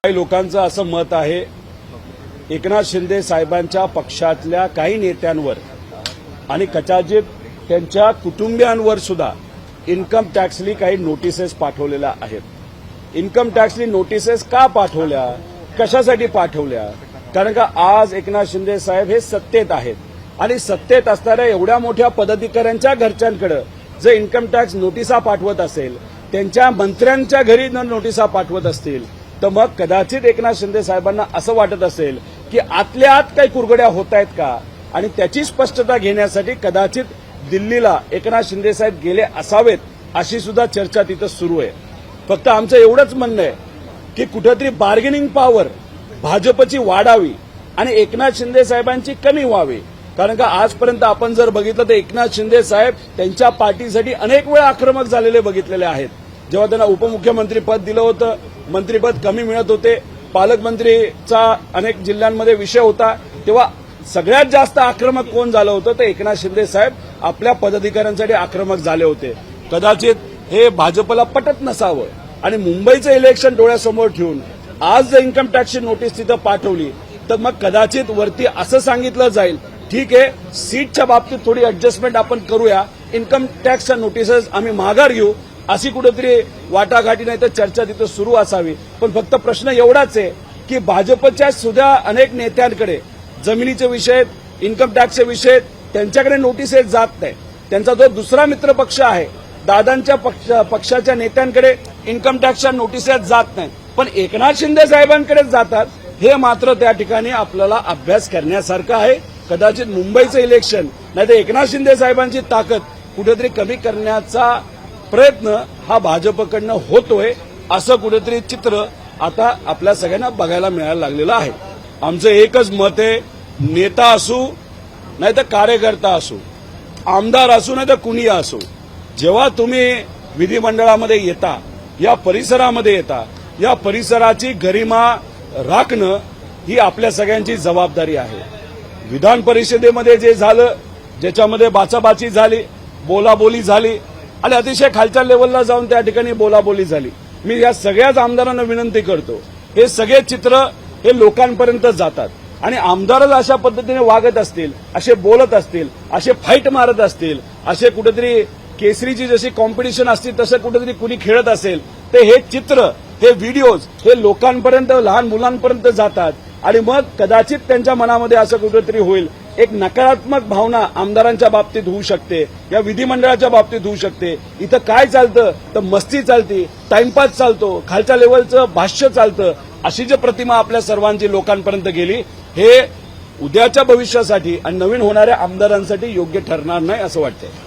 काही लोकांचं असं मत आहे एकनाथ शिंदे साहेबांच्या पक्षातल्या काही नेत्यांवर आणि कदाचित त्यांच्या कुटुंबियांवर सुद्धा इन्कम टॅक्सनी काही नोटिसेस पाठवलेल्या आहेत। इन्कम टॅक्सनी नोटिसेस का पाठवल्या, कशासाठी पाठवल्या? कारण का आज एकनाथ शिंदे साहेब हे सत्तेत आहेत आणि सत्तेत असणाऱ्या एवढ्या मोठ्या पदाधिकाऱ्यांच्या घरच्यांकडे जर इन्कम टॅक्स नोटिसा पाठवत असेल, त्यांच्या मंत्र्यांच्या घरी नोटिसा पाठवत असतील, तर मग कदाचित एकनाथ शिंदे साहेबांना असं वाटत असेल की आतल्या आत काही कुरघड्या होत आहेत का, आणि त्याची स्पष्टता घेण्यासाठी कदाचित दिल्लीला एकनाथ शिंदे साहेब गेले असावेत, अशी सुद्धा चर्चा तिथं सुरू आहे। फक्त आमचं एवढंच म्हणणं आहे की कुठेतरी बार्गेनिंग पॉवर भाजपची वाढावी आणि एकनाथ शिंदे साहेबांची कमी व्हावी। कारण का आजपर्यंत आपण जर बघितलं तर एकनाथ शिंदे साहेब त्यांच्या पार्टीसाठी अनेक वेळा आक्रमक झालेले बघितलेले आहेत। जेव्हा त्यांना उपमुख्यमंत्री पद दिलं होतं, मंत्रीपद कमी मिळत होते, पालकमंत्रीचा अनेक जिल्ह्यांमध्ये विषय होता, तेव्हा सगळ्यात जास्त आक्रमक कोण झालं होतं तर एकनाथ शिंदे साहेब आपल्या पदाधिकाऱ्यांसाठी आक्रमक झाले होते। कदाचित हे भाजपला पटत नसावं आणि मुंबईचं इलेक्शन डोळ्यासमोर ठेवून आज जर इन्कम टॅक्सची नोटीस तिथं पाठवली तर मग कदाचित वरती असं सांगितलं जाईल, ठीक आहे, सीटच्या बाबतीत थोडी अॅडजस्टमेंट आपण करूया, इन्कम टॅक्सच्या नोटिसेस आम्ही माघार घेऊ, अशी कुठेतरी वाटाघाटी नाही तर चर्चा तिथं सुरू असावी। पण फक्त प्रश्न एवढाच आहे की भाजपच्या सुद्धा अनेक नेत्यांकडे जमिनीचे विषय, इन्कम टॅक्सचे विषय, त्यांच्याकडे नोटिसेस जात नाही। त्यांचा जो दुसरा मित्र पक्ष आहे, दादांच्या पक्षाच्या नेत्यांकडे इन्कम टॅक्सच्या नोटिसेस जात नाही, पण एकनाथ शिंदे साहेबांकडेच जातात। हे मात्र त्या ठिकाणी आपल्याला अभ्यास करण्यासारखं आहे। कदाचित मुंबईचं इलेक्शन नाही तर एकनाथ शिंदे साहेबांची ताकद कुठेतरी कमी करण्याचा प्रयत्न हा भाजपकडनं होतोय, असं कुठेतरी चित्र आता आपल्या सगळ्यांना बघायला मिळायला लागलेलं आहे। आमचं एकच मत आहे, नेता असू नाही तर कार्यकर्ता असू, आमदार असू नाही तर कुणी असो, जेव्हा तुम्ही विधिमंडळामध्ये येता, या परिसरामध्ये येता, या परिसराची गरिमा राखणं ही आपल्या सगळ्यांची जबाबदारी आहे। विधान परिषदेमध्ये जे झालं, ज्याच्यामध्ये बाचाबाची झाली, बोलाबोली झाली आणि अतिशय खालच्या लेवलला जाऊन त्या ठिकाणी बोलाबोली झाली, मी या सगळ्याच आमदारांना विनंती करतो, हे सगळे चित्र हे लोकांपर्यंत जातात आणि आमदारच अशा पद्धतीने वागत असतील, असे बोलत असतील, असे फाईट मारत असतील, असे कुठेतरी केसरीची जशी कॉम्पिटिशन असते तसं कुठेतरी कुणी खेळत असेल, तर हे चित्र, हे व्हिडिओज हे लोकांपर्यंत, लहान मुलांपर्यंत जातात आणि मग कदाचित त्यांच्या मनामध्ये असं कुठेतरी होईल, एक नकारात्मक भावना आमदारांच्या बाबतीत होऊ शकते, या विधिमंडळाच्या बाबतीत होऊ शकते। इथं काय चालतं तर मस्ती चालती, टाइमपास चालतो, खालच्या लेवलचं भाष्य चालतं, अशी जी प्रतिमा आपल्या सर्वांची लोकांपर्यंत गेली, हे उद्याच्या भविष्यासाठी आणि नवीन होणाऱ्या आमदारांसाठी योग्य ठरणार नाही असं वाटतंय।